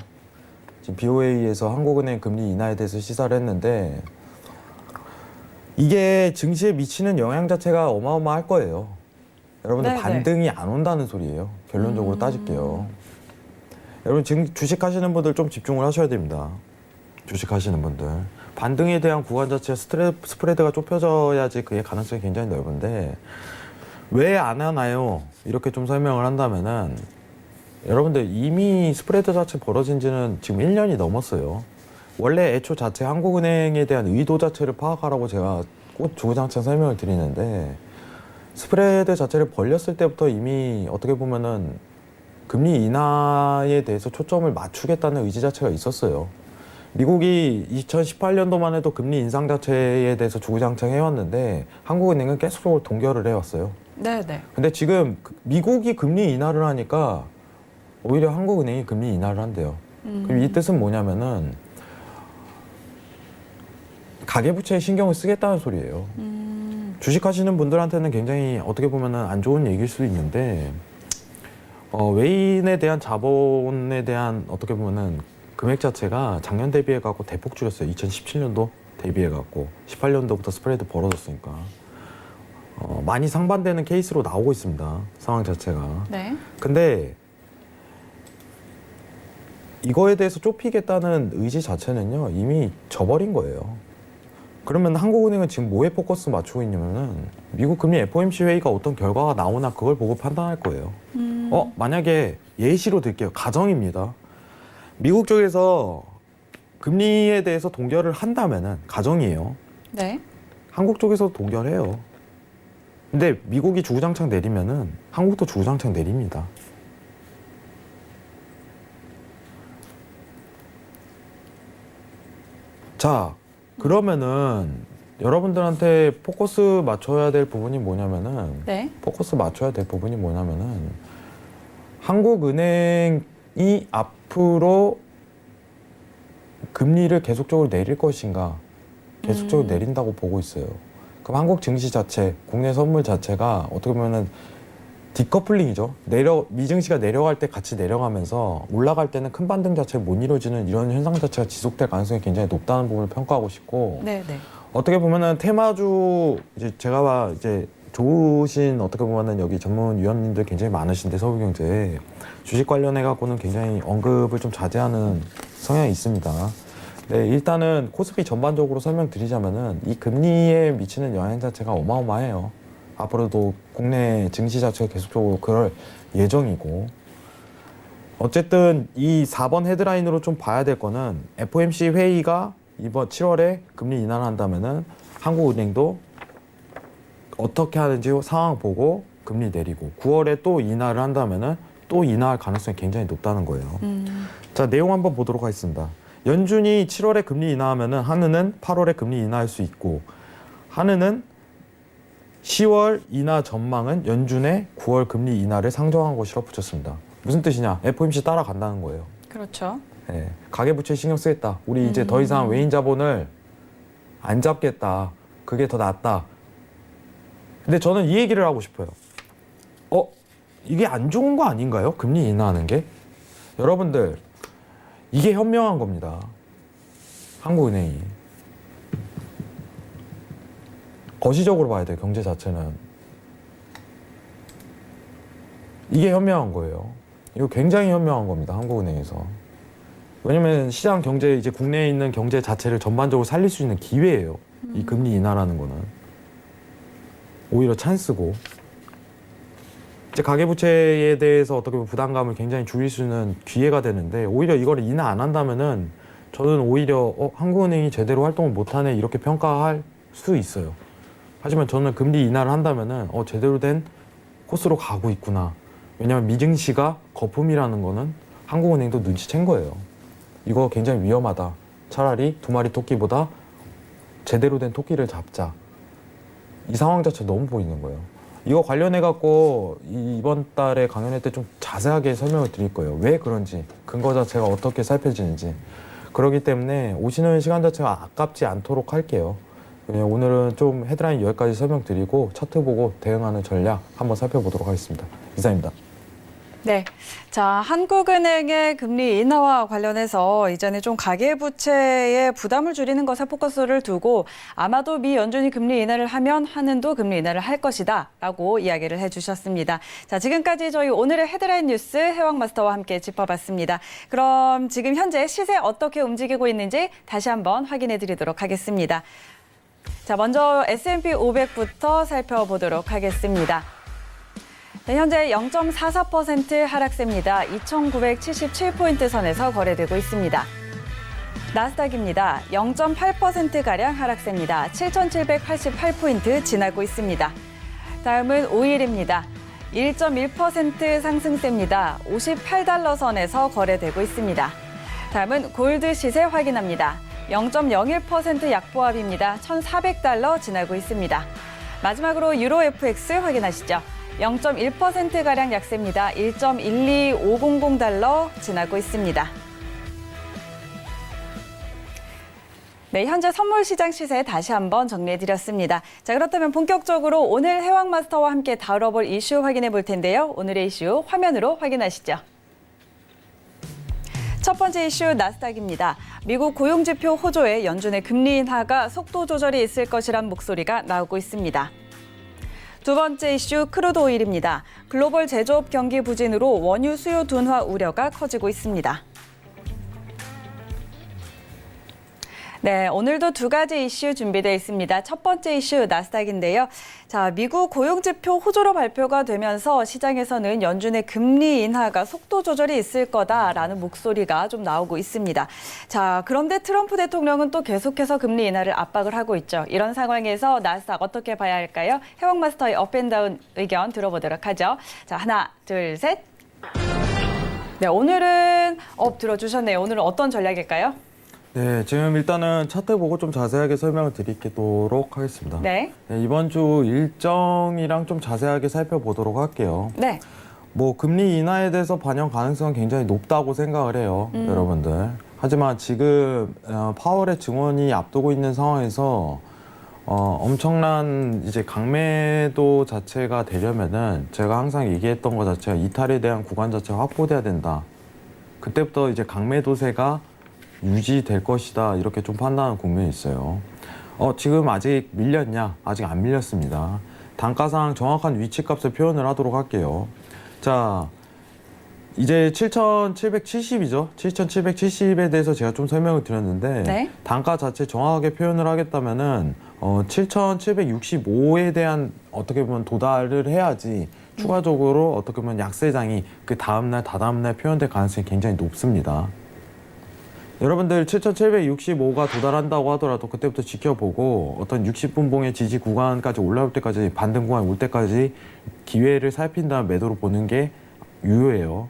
지금 BOA에서 한국은행 금리 인하에 대해서 시사를 했는데 이게 증시에 미치는 영향 자체가 어마어마할 거예요. 여러분들 네네. 반등이 안 온다는 소리예요. 결론적으로 따질게요. 여러분 지금 주식하시는 분들 좀 집중을 하셔야 됩니다. 주식하시는 분들. 반등에 대한 구간 자체 스프레드가 좁혀져야지 그게 가능성이 굉장히 넓은데 왜 안 하나요? 이렇게 좀 설명을 한다면은 여러분들 이미 스프레드 자체 벌어진 지는 지금 1년이 넘었어요. 원래 애초 자체 한국은행에 대한 의도 자체를 파악하라고 제가 꼭 주구장창 설명을 드리는데 스프레드 자체를 벌렸을 때부터 이미 어떻게 보면은 금리 인하에 대해서 초점을 맞추겠다는 의지 자체가 있었어요. 미국이 2018년도만 해도 금리 인상 자체에 대해서 주구장창 해왔는데 한국은행은 계속적으로 동결을 해왔어요. 네네. 근데 지금 미국이 금리 인하를 하니까 오히려 한국은행이 금리 인하를 한대요. 그럼 이 뜻은 뭐냐면은 가계부채에 신경을 쓰겠다는 소리예요. 주식하시는 분들한테는 굉장히 어떻게 보면은 안 좋은 얘기일 수도 있는데 외인에 대한 자본에 대한 어떻게 보면은 금액 자체가 작년 대비해 갖고 대폭 줄였어요. 2017년도 대비해 갖고 18년도부터 스프레드 벌어졌으니까 많이 상반되는 케이스로 나오고 있습니다. 상황 자체가. 네. 근데 이거에 대해서 좁히겠다는 의지 자체는요 이미 져버린 거예요. 그러면 한국은행은 지금 뭐에 포커스 맞추고 있냐면은 미국 금리 FOMC 회의가 어떤 결과가 나오나 그걸 보고 판단할 거예요. 만약에 예시로 들게요. 가정입니다. 미국 쪽에서 금리에 대해서 동결을 한다면은 가정이에요. 네. 한국 쪽에서도 동결해요. 근데 미국이 주구장창 내리면은 한국도 주구장창 내립니다. 자, 그러면은 여러분들한테 포커스 맞춰야 될 부분이 뭐냐면은 네. 포커스 맞춰야 될 부분이 뭐냐면은 한국은행이 앞으로 금리를 계속적으로 내릴 것인가 계속적으로 내린다고 보고 있어요. 그럼 한국 증시 자체, 국내 선물 자체가 어떻게 보면은 디커플링이죠. 미증시가 내려갈 때 같이 내려가면서 올라갈 때는 큰 반등 자체가 못 이루어지는 이런 현상 자체가 지속될 가능성이 굉장히 높다는 부분을 평가하고 싶고 네네. 어떻게 보면은 테마주 제가 이제 좋으신 어떻게 보면은 여기 전문 위원님들 굉장히 많으신데 서울경제에 주식 관련해 갖고는 굉장히 언급을 좀 자제하는 성향이 있습니다. 네, 일단은 코스피 전반적으로 설명드리자면은 이 금리에 미치는 영향 자체가 어마어마해요. 앞으로도 국내 증시 자체가 계속적으로 그럴 예정이고 어쨌든 이 4번 헤드라인으로 좀 봐야 될 거는 FOMC 회의가 이번 7월에 금리 인하를 한다면은 한국은행도 어떻게 하는지 상황 보고 금리 내리고 9월에 또 인하를 한다면은 또 인하할 가능성이 굉장히 높다는 거예요. 자, 내용 한번 보도록 하겠습니다. 연준이 7월에 금리 인하하면은 한은은 8월에 금리 인하할 수 있고 한은은 10월 인하 전망은 연준의 9월 금리 인하를 상정한 것이라 붙였습니다. 무슨 뜻이냐? FOMC 따라간다는 거예요. 그렇죠. 네, 가계부채에 신경 쓰겠다. 우리 이제 더 이상 외인 자본을 안 잡겠다. 그게 더 낫다. 근데 저는 이 얘기를 하고 싶어요. 이게 안 좋은 거 아닌가요? 금리 인하하는 게? 여러분들, 이게 현명한 겁니다. 한국은행이. 거시적으로 봐야 돼요, 경제 자체는. 이게 현명한 거예요. 이거 굉장히 현명한 겁니다, 한국은행에서. 왜냐면 시장 경제, 이제 국내에 있는 경제 자체를 전반적으로 살릴 수 있는 기회예요. 이 금리 인하라는 거는. 오히려 찬스고. 이제 가계부채에 대해서 어떻게 보면 부담감을 굉장히 줄일 수 있는 기회가 되는데, 오히려 이걸 인하 안 한다면은 저는 오히려 한국은행이 제대로 활동을 못하네 이렇게 평가할 수 있어요. 하지만 저는 금리 인하를 한다면은 제대로 된 코스로 가고 있구나. 왜냐하면 미증시가 거품이라는 거는 한국은행도 눈치챈 거예요. 이거 굉장히 위험하다. 차라리 두 마리 토끼보다 제대로 된 토끼를 잡자. 이 상황 자체 너무 보이는 거예요. 이거 관련해 갖고 이번 달에 강연회 때 좀 자세하게 설명을 드릴 거예요. 왜 그런지, 근거 자체가 어떻게 살펴지는지. 그렇기 때문에 오시는 시간 자체가 아깝지 않도록 할게요. 오늘은 좀 헤드라인 여기까지 설명드리고 차트 보고 대응하는 전략 한번 살펴보도록 하겠습니다. 이상입니다. 네. 자, 한국은행의 금리 인하와 관련해서 이제는 좀 가계부채의 부담을 줄이는 것에 포커스를 두고 아마도 미 연준이 금리 인하를 하면 한은도 금리 인하를 할 것이다 라고 이야기를 해주셨습니다. 자, 지금까지 저희 오늘의 헤드라인 뉴스 해왕마스터와 함께 짚어봤습니다. 그럼 지금 현재 시세 어떻게 움직이고 있는지 다시 한번 확인해 드리도록 하겠습니다. 자, 먼저 S&P 500부터 살펴보도록 하겠습니다. 네, 현재 0.44% 하락세입니다. 2,977포인트 선에서 거래되고 있습니다. 나스닥입니다. 0.8%가량 하락세입니다. 7,788포인트 지나고 있습니다. 다음은 오일입니다. 1.1% 상승세입니다. 58달러 선에서 거래되고 있습니다. 다음은 골드 시세 확인합니다. 0.01% 약보합입니다. 1,400달러 지나고 있습니다. 마지막으로 유로 FX 확인하시죠. 0.1%가량 약세입니다. 1.12500달러 지나고 있습니다. 네, 현재 선물 시장 시세 다시 한번 정리해드렸습니다. 자, 그렇다면 본격적으로 오늘 해왕마스터와 함께 다뤄볼 이슈 확인해 볼 텐데요. 오늘의 이슈 화면으로 확인하시죠. 첫 번째 이슈 나스닥입니다. 미국 고용지표 호조에 연준의 금리 인하가 속도 조절이 있을 것이란 목소리가 나오고 있습니다. 두 번째 이슈 크루드 오일입니다. 글로벌 제조업 경기 부진으로 원유 수요 둔화 우려가 커지고 있습니다. 네, 오늘도 두 가지 이슈 준비되어 있습니다. 첫 번째 이슈 나스닥인데요. 자, 미국 고용지표 호조로 발표가 되면서 시장에서는 연준의 금리 인하가 속도 조절이 있을 거다라는 목소리가 좀 나오고 있습니다. 자, 그런데 트럼프 대통령은 또 계속해서 금리 인하를 압박을 하고 있죠. 이런 상황에서 나스닥 어떻게 봐야 할까요? 해왕마스터의 업앤다운 의견 들어보도록 하죠. 자, 하나, 둘, 셋. 네, 오늘은 업 들어주셨네요. 오늘은 어떤 전략일까요? 네, 지금 일단은 차트 보고 좀 자세하게 설명을 드리도록 하겠습니다. 네. 네, 이번 주 일정이랑 좀 자세하게 살펴보도록 할게요. 네. 뭐 금리 인하에 대해서 반영 가능성은 굉장히 높다고 생각을 해요, 여러분들. 하지만 지금 파월의 증언이 앞두고 있는 상황에서 엄청난 이제 강매도 자체가 되려면은 제가 항상 얘기했던 것 자체가 이탈에 대한 구간 자체가 확보돼야 된다. 그때부터 이제 강매도세가 유지될 것이다 이렇게 좀 판단하는 국면이 있어요. 지금 아직 밀렸냐? 아직 안 밀렸습니다. 단가상 정확한 위치값을 표현을 하도록 할게요. 자, 이제 7,770이죠. 7,770에 대해서 제가 좀 설명을 드렸는데 네. 단가 자체 정확하게 표현을 하겠다면은 7,765에 대한 어떻게 보면 도달을 해야지 추가적으로 어떻게 보면 약세장이 그 다음날 다다음날 표현될 가능성이 굉장히 높습니다. 여러분들 7,765가 도달한다고 하더라도 그때부터 지켜보고 어떤 60분봉의 지지 구간까지 올라올 때까지 반등 구간 올 때까지 기회를 살핀 다음 매도로 보는 게 유효해요.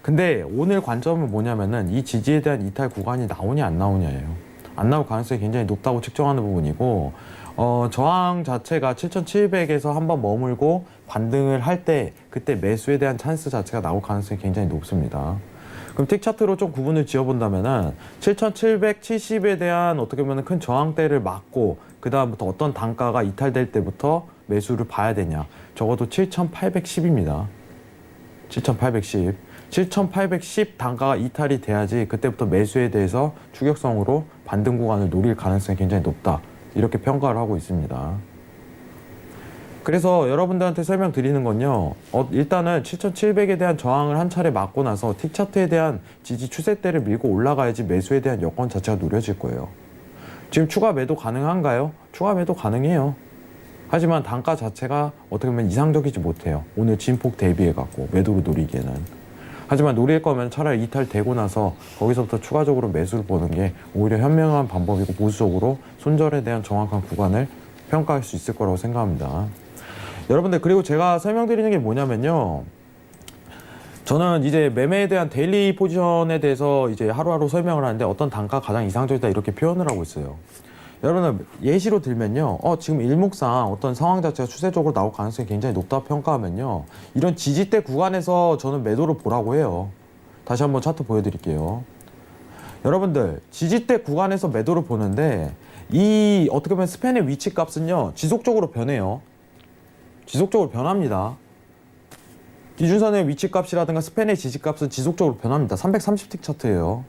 근데 오늘 관점은 뭐냐면은 이 지지에 대한 이탈 구간이 나오냐 안 나오냐예요. 안 나올 가능성이 굉장히 높다고 측정하는 부분이고 저항 자체가 7,700에서 한번 머물고 반등을 할 때 그때 매수에 대한 찬스 자체가 나올 가능성이 굉장히 높습니다. 그럼 틱 차트로 좀 구분을 지어본다면은 7,770에 대한 어떻게 보면 큰 저항대를 막고 그 다음부터 어떤 단가가 이탈될 때부터 매수를 봐야 되냐? 적어도 7,810입니다. 7,810. 7,810 단가가 이탈이 돼야지 그때부터 매수에 대해서 추격성으로 반등 구간을 노릴 가능성이 굉장히 높다. 이렇게 평가를 하고 있습니다. 그래서 여러분들한테 설명드리는 건요. 일단은 7,700에 대한 저항을 한 차례 맞고 나서 틱 차트에 대한 지지 추세대를 밀고 올라가야지 매수에 대한 여건 자체가 누려질 거예요. 지금 추가 매도 가능한가요? 추가 매도 가능해요. 하지만 단가 자체가 어떻게 보면 이상적이지 못해요. 오늘 진폭 대비해갖고 매도로 노리기에는. 하지만 노릴 거면 차라리 이탈되고 나서 거기서부터 추가적으로 매수를 보는 게 오히려 현명한 방법이고 보수적으로 손절에 대한 정확한 구간을 평가할 수 있을 거라고 생각합니다. 여러분들 그리고 제가 설명드리는 게 뭐냐면요. 저는 이제 매매에 대한 데일리 포지션에 대해서 이제 하루하루 설명을 하는데 어떤 단가 가장 이상적이다 이렇게 표현을 하고 있어요. 여러분들 예시로 들면요. 지금 일목상 어떤 상황 자체가 추세적으로 나올 가능성이 굉장히 높다고 평가하면요. 이런 지지대 구간에서 저는 매도를 보라고 해요. 다시 한번 차트 보여드릴게요. 여러분들 지지대 구간에서 매도를 보는데 이 어떻게 보면 스팬의 위치 값은요. 지속적으로 변해요. 지속적으로 변합니다. 기준선의 위치값이라든가 스팬의 지지값은 지속적으로 변합니다. 330틱 차트예요.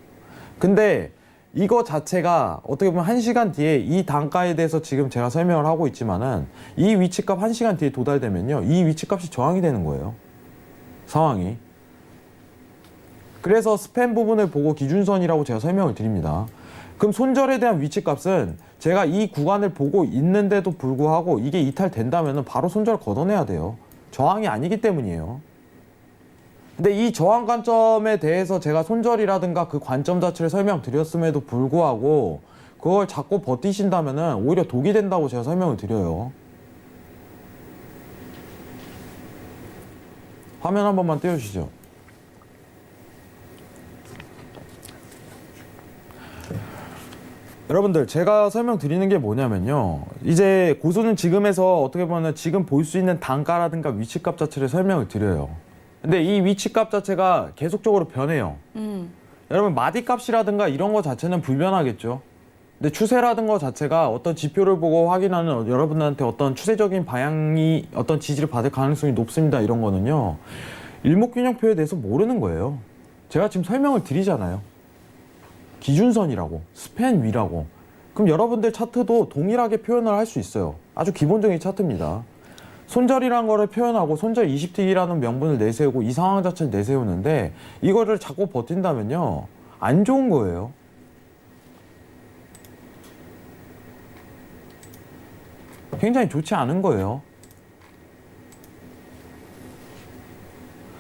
근데 이거 자체가 어떻게 보면 1시간 뒤에 이 단가에 대해서 지금 제가 설명을 하고 있지만은 이 위치값 1시간 뒤에 도달되면요. 이 위치값이 저항이 되는 거예요. 상황이. 그래서 스팬 부분을 보고 기준선이라고 제가 설명을 드립니다. 그럼 손절에 대한 위치값은 제가 이 구간을 보고 있는데도 불구하고 이게 이탈된다면 바로 손절 걷어내야 돼요. 저항이 아니기 때문이에요. 근데 이 저항 관점에 대해서 제가 손절이라든가 그 관점 자체를 설명드렸음에도 불구하고 그걸 자꾸 버티신다면 오히려 독이 된다고 제가 설명을 드려요. 화면 한 번만 띄워주시죠. 여러분들 제가 설명드리는 게 뭐냐면요. 이제 고수는 지금에서 어떻게 보면 지금 볼 수 있는 단가라든가 위치값 자체를 설명을 드려요. 근데 이 위치값 자체가 계속적으로 변해요. 여러분 마디값이라든가 이런 거 자체는 불변하겠죠. 근데 추세라든 거 자체가 어떤 지표를 보고 확인하는 여러분한테 어떤 추세적인 방향이 어떤 지지를 받을 가능성이 높습니다. 이런 거는요. 일목균형표에 대해서 모르는 거예요. 제가 지금 설명을 드리잖아요. 기준선이라고, 스팬 위라고. 그럼 여러분들 차트도 동일하게 표현을 할 수 있어요. 아주 기본적인 차트입니다. 손절이라는 거를 표현하고 손절 20틱이라는 명분을 내세우고 이 상황 자체를 내세우는데 이거를 자꾸 버틴다면요. 안 좋은 거예요. 굉장히 좋지 않은 거예요.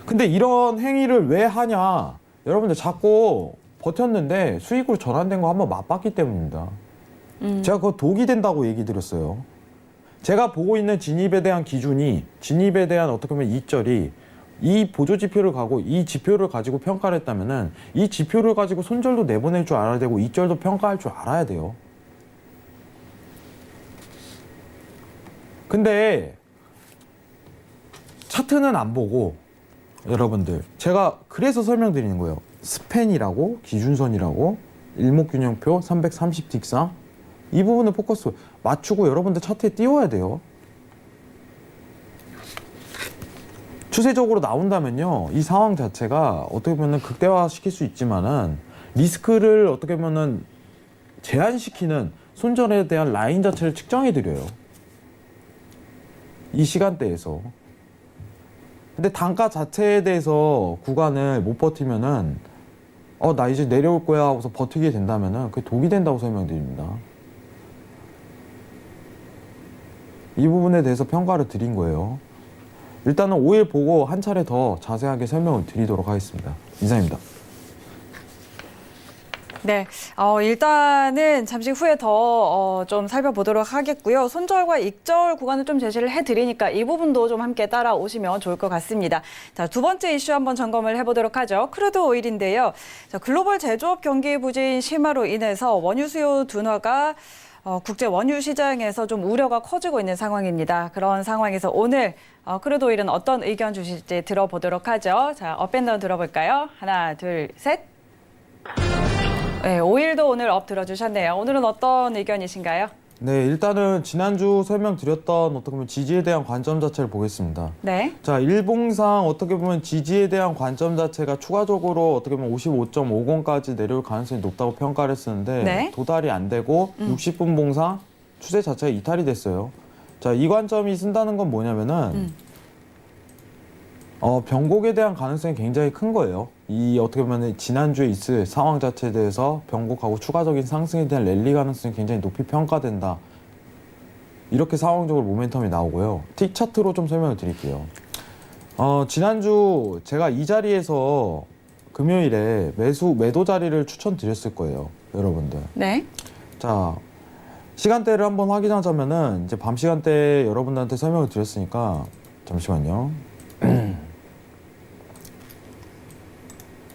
근데 이런 행위를 왜 하냐? 여러분들 자꾸 버텼는데 수익으로 전환된 거 한번 맛봤기 때문입니다. 제가 그거 독이 된다고 얘기 드렸어요. 제가 보고 있는 진입에 대한 기준이, 진입에 대한 어떻게 보면 이점이 이 보조 지표를 가고 이 지표를 가지고 평가를 했다면은 이 지표를 가지고 손절도 내보낼 줄 알아야 되고 이점도 평가할 줄 알아야 돼요. 근데 차트는 안 보고 여러분들 제가 그래서 설명드리는 거예요. 스팬이라고 기준선이라고 일목균형표 330틱상 이 부분을 포커스 맞추고 여러분들 차트에 띄워야 돼요. 추세적으로 나온다면요. 이 상황 자체가 어떻게 보면 극대화시킬 수 있지만은 리스크를 어떻게 보면 제한시키는 손절에 대한 라인 자체를 측정해 드려요. 이 시간대에서. 근데 단가 자체에 대해서 구간을 못 버티면은 나 이제 내려올 거야 하고서 버티게 된다면은 그게 독이 된다고 설명드립니다. 이 부분에 대해서 평가를 드린 거예요. 일단은 5일 보고 한 차례 더 자세하게 설명을 드리도록 하겠습니다. 이상입니다. 네, 일단은 잠시 후에 더 좀 살펴보도록 하겠고요. 손절과 익절 구간을 좀 제시를 해드리니까 이 부분도 좀 함께 따라오시면 좋을 것 같습니다. 자, 두 번째 이슈 한번 점검을 해보도록 하죠. 크루드 오일인데요. 자, 글로벌 제조업 경기 부진 심화로 인해서 원유 수요 둔화가 국제 원유 시장에서 좀 우려가 커지고 있는 상황입니다. 그런 상황에서 오늘 크루드 오일은 어떤 의견 주실지 들어보도록 하죠. 자, 업앤다운 들어볼까요? 하나, 둘, 셋. 네, 오일도 오늘 업 들어주셨네요. 오늘은 어떤 의견이신가요? 네, 일단은 지난주 설명드렸던 어떻게 보면 지지에 대한 관점 자체를 보겠습니다. 네. 자, 일봉상 어떻게 보면 지지에 대한 관점 자체가 추가적으로 어떻게 보면 55.50까지 내려올 가능성이 높다고 평가를 했었는데 네. 도달이 안 되고 60분 봉상 추세 자체가 이탈이 됐어요. 자, 이 관점이 쓴다는 건 뭐냐면은 변곡에 대한 가능성이 굉장히 큰 거예요. 이 어떻게 보면 지난주에 있을 상황 자체에 대해서 변곡하고 추가적인 상승에 대한 랠리 가능성이 굉장히 높이 평가된다. 이렇게 상황적으로 모멘텀이 나오고요. 틱 차트로 좀 설명을 드릴게요. 지난주 제가 이 자리에서 금요일에 매도 자리를 추천드렸을 거예요. 여러분들. 네. 자, 시간대를 한번 확인하자면은 이제 밤 시간대에 여러분들한테 설명을 드렸으니까 잠시만요.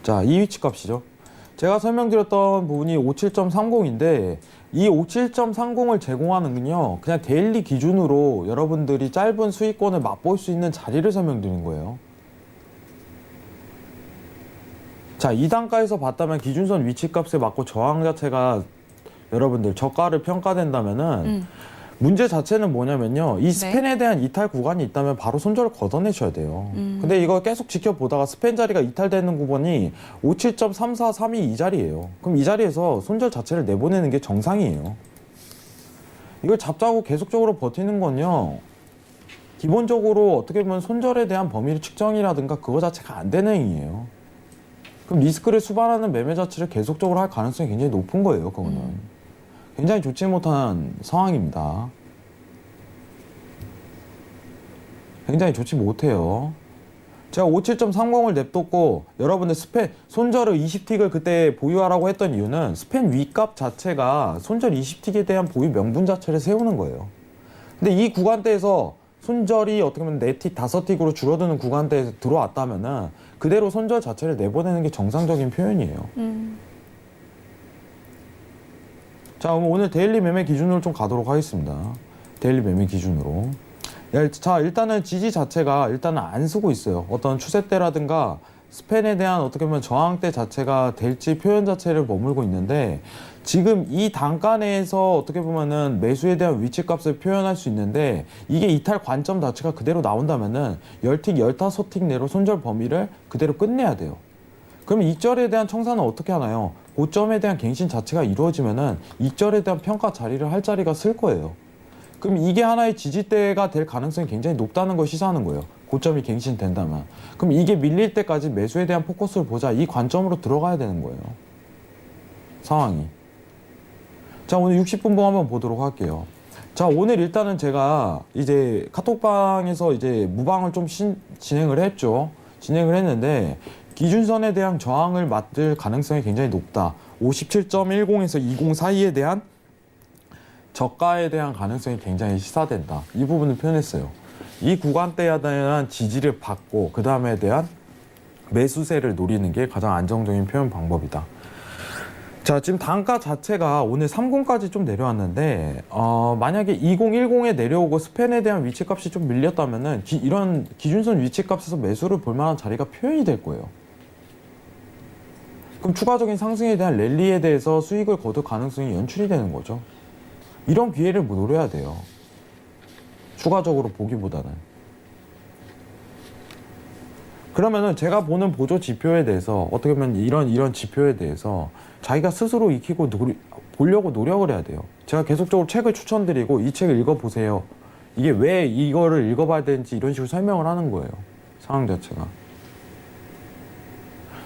자, 이 위치 값이죠. 제가 설명드렸던 부분이 57.30인데 이 57.30을 제공하는 건요. 그냥 데일리 기준으로 여러분들이 짧은 수익권을 맛볼 수 있는 자리를 설명드린 거예요. 자, 이 단가에서 봤다면 기준선 위치 값에 맞고 저항 자체가 여러분들 저가를 평가된다면은 문제 자체는 뭐냐면요. 이 스팬에 대한 이탈 구간이 있다면 바로 손절을 걷어내셔야 돼요. 근데 이거 계속 지켜보다가 스팬 자리가 이탈되는 구간이 57.3432 이 자리예요. 그럼 이 자리에서 손절 자체를 내보내는 게 정상이에요. 이걸 잡자고 계속적으로 버티는 건요. 기본적으로 어떻게 보면 손절에 대한 범위 측정이라든가 그거 자체가 안 되는 행위예요. 그럼 리스크를 수반하는 매매 자체를 계속적으로 할 가능성이 굉장히 높은 거예요. 그거는. 굉장히 좋지 못한 상황입니다. 굉장히 좋지 못해요. 제가 57.30을 냅뒀고 여러분들 스팬 손절을 20틱을 그때 보유하라고 했던 이유는 스팬 위값 자체가 손절 20틱에 대한 보유 명분 자체를 세우는 거예요. 근데 이 구간대에서 손절이 어떻게 보면 4틱, 5틱으로 줄어드는 구간대에 들어왔다면은 그대로 손절 자체를 내보내는 게 정상적인 표현이에요. 자, 그럼 오늘 데일리 매매 기준으로 좀 가도록 하겠습니다. 데일리 매매 기준으로. 자, 일단은 지지 자체가 일단은 안 쓰고 있어요. 어떤 추세대라든가 스팬에 대한 어떻게 보면 저항대 자체가 될지 표현 자체를 머물고 있는데 지금 이 단가 내에서 어떻게 보면은 매수에 대한 위치값을 표현할 수 있는데 이게 이탈 관점 자체가 그대로 나온다면은 10틱, 15틱 내로 손절 범위를 그대로 끝내야 돼요. 그럼 익절에 대한 청산은 어떻게 하나요? 고점에 대한 갱신 자체가 이루어지면은 익절에 대한 평가 자리를 할 자리가 쓸 거예요. 그럼 이게 하나의 지지대가 될 가능성이 굉장히 높다는 걸 시사하는 거예요. 고점이 갱신된다면. 그럼 이게 밀릴 때까지 매수에 대한 포커스를 보자. 이 관점으로 들어가야 되는 거예요. 상황이. 자, 오늘 60분 봉 한번 보도록 할게요. 자, 오늘 일단은 제가 이제 카톡방에서 이제 무방을 좀 진행을 했죠. 진행을 했는데 기준선에 대한 저항을 맞을 가능성이 굉장히 높다. 57.10에서 20 사이에 대한 저가에 대한 가능성이 굉장히 시사된다. 이 부분을 표현했어요. 이 구간대에 대한 지지를 받고 그 다음에 대한 매수세를 노리는 게 가장 안정적인 표현 방법이다. 자, 지금 단가 자체가 오늘 30까지 좀 내려왔는데 만약에 2010에 내려오고 스팬에 대한 위치값이 좀 밀렸다면은 이런 기준선 위치값에서 매수를 볼 만한 자리가 표현이 될 거예요. 그럼 추가적인 상승에 대한 랠리에 대해서 수익을 거둘 가능성이 연출이 되는 거죠. 이런 기회를 노려야 돼요. 추가적으로 보기보다는. 그러면은 제가 보는 보조 지표에 대해서 어떻게 보면 이런 지표에 대해서 자기가 스스로 익히고 보려고 노력을 해야 돼요. 제가 계속적으로 책을 추천드리고 이 책을 읽어보세요. 이게 왜 이거를 읽어봐야 되는지 이런 식으로 설명을 하는 거예요. 상황 자체가.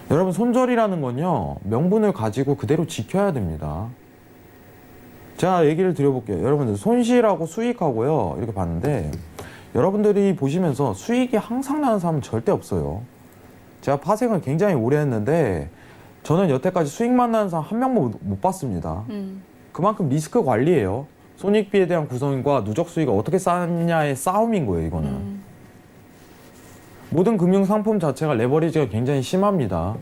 여러분 손절이라는 건요. 명분을 가지고 그대로 지켜야 됩니다. 제가 얘기를 드려볼게요. 여러분들 손실하고 수익하고요. 이렇게 봤는데 여러분들이 보시면서 수익이 항상 나는 사람은 절대 없어요. 제가 파생을 굉장히 오래 했는데 저는 여태까지 수익만 나는 사람 한 명도 못 봤습니다. 그만큼 리스크 관리예요. 손익비에 대한 구성과 누적 수익을 어떻게 쌓느냐의 싸움인 거예요. 이거는. 모든 금융상품 자체가 레버리지가 굉장히 심합니다.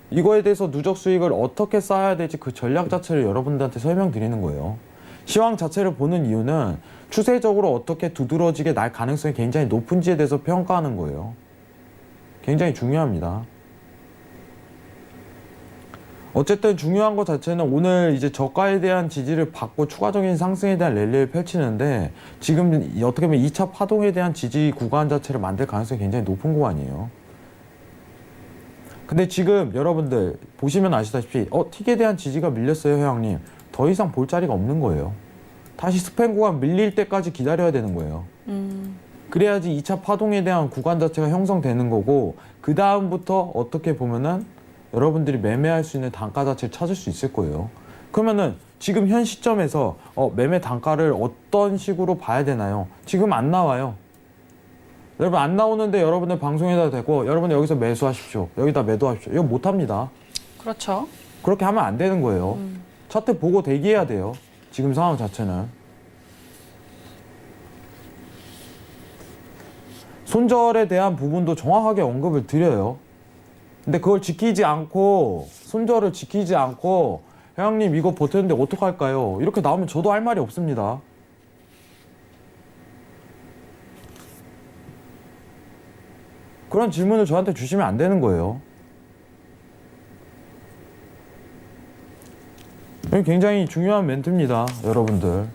이거에 대해서 누적 수익을 어떻게 쌓아야 될지 그 전략 자체를 여러분들한테 설명드리는 거예요. 시황 자체를 보는 이유는 추세적으로 어떻게 두드러지게 날 가능성이 굉장히 높은지에 대해서 평가하는 거예요. 굉장히 중요합니다. 어쨌든 중요한 것 자체는 오늘 이제 저가에 대한 지지를 받고 추가적인 상승에 대한 랠리를 펼치는데 지금 어떻게 보면 2차 파동에 대한 지지 구간 자체를 만들 가능성이 굉장히 높은 구간이에요. 근데 지금 여러분들 보시면 아시다시피 틱에 대한 지지가 밀렸어요, 회장님. 더 이상 볼 자리가 없는 거예요. 다시 스팬 구간 밀릴 때까지 기다려야 되는 거예요. 그래야지 2차 파동에 대한 구간 자체가 형성되는 거고 그 다음부터 어떻게 보면은 여러분들이 매매할 수 있는 단가 자체를 찾을 수 있을 거예요. 그러면은 지금 현 시점에서 매매 단가를 어떤 식으로 봐야 되나요? 지금 안 나와요. 여러분 안 나오는데 여러분들 방송에다 대고 여러분들 여기서 매수하십시오. 여기다 매도하십시오. 이거 못합니다. 그렇죠. 그렇게 하면 안 되는 거예요. 차트 보고 대기해야 돼요. 지금 상황 자체는. 손절에 대한 부분도 정확하게 언급을 드려요. 근데 그걸 지키지 않고 손절을 지키지 않고 회장님 이거 버텼는데 어떡할까요? 이렇게 나오면 저도 할 말이 없습니다. 그런 질문을 저한테 주시면 안 되는 거예요. 굉장히 중요한 멘트입니다, 여러분들.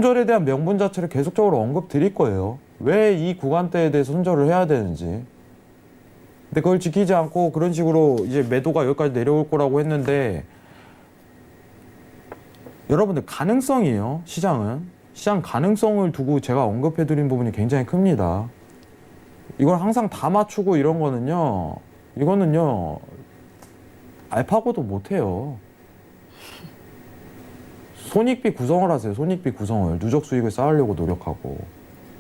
손절에 대한 명분 자체를 계속적으로 언급드릴 거예요. 왜 이 구간대에 대해서 손절을 해야 되는지. 근데 그걸 지키지 않고 그런 식으로 이제 매도가 여기까지 내려올 거라고 했는데, 여러분들 가능성이에요. 시장 가능성을 두고 제가 언급해드린 부분이 굉장히 큽니다. 이걸 항상 다 맞추고 이런 이거는요 알파고도 못해요. 손익비 구성을 하세요. 손익비 구성을. 누적 수익을 쌓으려고 노력하고,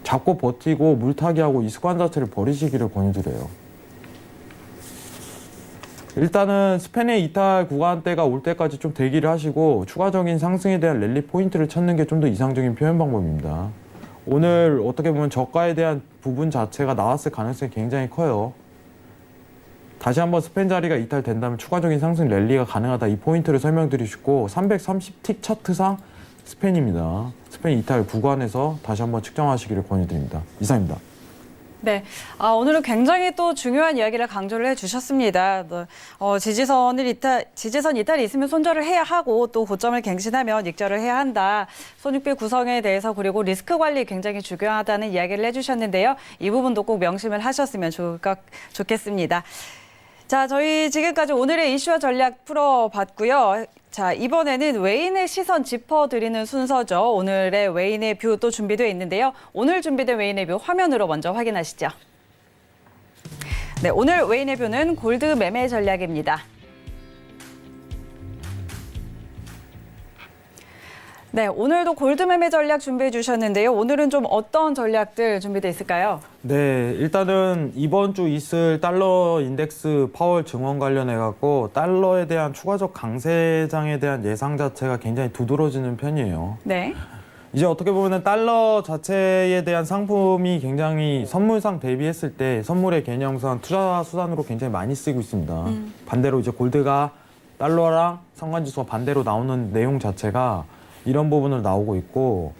잡고 버티고 물타기하고 이 습관 자체를 버리시기를 권유드려요. 일단은 스팬의 이탈 구간대가 올 때까지 좀 대기를 하시고 추가적인 상승에 대한 랠리 포인트를 찾는 게 좀 더 이상적인 표현 방법입니다. 오늘 어떻게 보면 저가에 대한 부분 자체가 나왔을 가능성이 굉장히 커요. 다시 한번 스팬 자리가 이탈된다면 추가적인 상승 랠리가 가능하다, 이 포인트를 설명드리고, 330틱 차트상 스팬입니다. 스팬 이탈 구간에서 다시 한번 측정하시기를 권유드립니다. 이상입니다. 네, 오늘은 굉장히 또 중요한 이야기를 강조를 해주셨습니다. 지지선 이탈이 있으면 손절을 해야 하고, 또 고점을 갱신하면 익절을 해야 한다. 손익비 구성에 대해서, 그리고 리스크 관리 굉장히 중요하다는 이야기를 해주셨는데요. 이 부분도 꼭 명심을 하셨으면 좋겠습니다. 자, 저희 지금까지 오늘의 이슈와 전략 풀어봤고요. 자, 이번에는 외인의 시선 짚어드리는 순서죠. 오늘의 외인의 뷰 또 준비되어 있는데요. 오늘 준비된 외인의 뷰 화면으로 먼저 확인하시죠. 네, 오늘 외인의 뷰는 골드 매매 전략입니다. 네, 오늘도 골드 매매 전략 준비해 주셨는데요. 오늘은 좀 어떤 전략들 준비되어 있을까요? 네, 일단은 이번 주 있을 달러 인덱스 파월 증원 관련해 갖고 달러에 대한 추가적 강세장에 대한 예상 자체가 굉장히 두드러지는 편이에요. 네. 이제 어떻게 보면은 달러 자체에 대한 상품이 굉장히 선물상 대비했을 때 선물의 개념상 투자 수단으로 굉장히 많이 쓰이고 있습니다. 반대로 이제 골드가 달러랑 상관지수가 반대로 나오는 내용 자체가 이런 부분을 나오고 있고,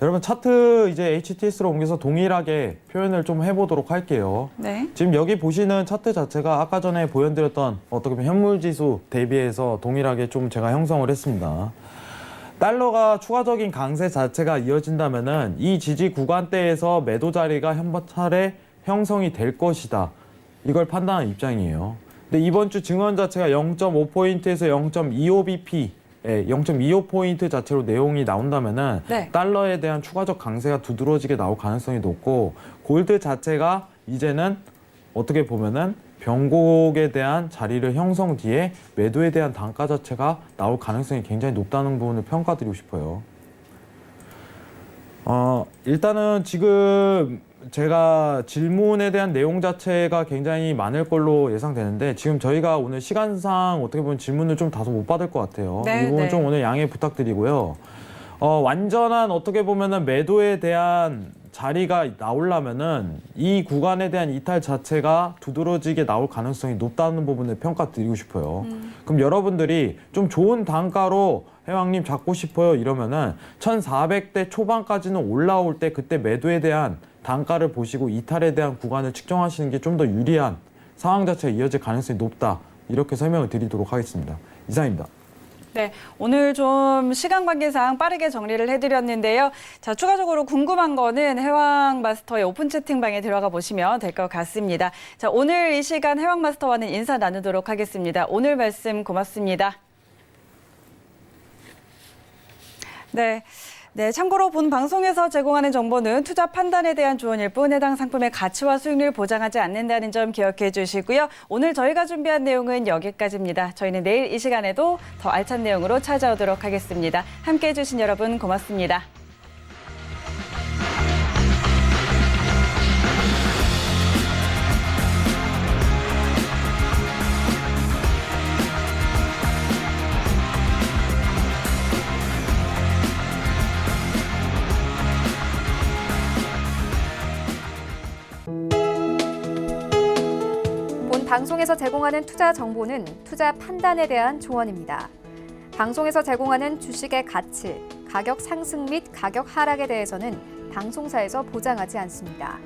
여러분 차트 이제 HTS로 옮겨서 동일하게 표현을 좀 해보도록 할게요. 네. 지금 여기 보시는 차트 자체가 아까 전에 보여드렸던 어떻게 보면 현물지수 대비해서 동일하게 좀 제가 형성을 했습니다. 달러가 추가적인 강세 자체가 이어진다면은 이 지지 구간대에서 매도 자리가 한 차례 형성이 될 것이다, 이걸 판단한 입장이에요. 근데 이번 주 증원 자체가 0.5포인트에서 0.25bp 0.25포인트 자체로 내용이 나온다면은 네. 달러에 대한 추가적 강세가 두드러지게 나올 가능성이 높고, 골드 자체가 이제는 어떻게 보면은 변곡에 대한 자리를 형성 뒤에 매도에 대한 단가 자체가 나올 가능성이 굉장히 높다는 부분을 평가드리고 싶어요. 일단은 지금 제가 질문에 대한 내용 자체가 굉장히 많을 걸로 예상되는데, 지금 저희가 오늘 시간상 어떻게 보면 질문을 좀 다소 못 받을 것 같아요. 네, 이 부분 네. 좀 오늘 양해 부탁드리고요. 완전한 어떻게 보면은 매도에 대한 자리가 나오려면은 이 구간에 대한 이탈 자체가 두드러지게 나올 가능성이 높다는 부분을 평가드리고 싶어요. 그럼 여러분들이 좀 좋은 단가로 회왕님 잡고 싶어요 이러면은 1400대 초반까지는 올라올 때 그때 매도에 대한 단가를 보시고 이탈에 대한 구간을 측정하시는 게 좀 더 유리한 상황 자체가 이어질 가능성이 높다, 이렇게 설명을 드리도록 하겠습니다. 이상입니다. 네, 오늘 좀 시간 관계상 빠르게 정리를 해드렸는데요. 자, 추가적으로 궁금한 거는 해왕마스터의 오픈 채팅방에 들어가 보시면 될 것 같습니다. 자, 오늘 이 시간 해왕마스터와는 인사 나누도록 하겠습니다. 오늘 말씀 고맙습니다. 네, 참고로 본 방송에서 제공하는 정보는 투자 판단에 대한 조언일 뿐 해당 상품의 가치와 수익률 보장하지 않는다는 점 기억해 주시고요. 오늘 저희가 준비한 내용은 여기까지입니다. 저희는 내일 이 시간에도 더 알찬 내용으로 찾아오도록 하겠습니다. 함께해 주신 여러분 고맙습니다. 방송에서 제공하는 투자 정보는 투자 판단에 대한 조언입니다. 방송에서 제공하는 주식의 가치, 가격 상승 및 가격 하락에 대해서는 방송사에서 보장하지 않습니다.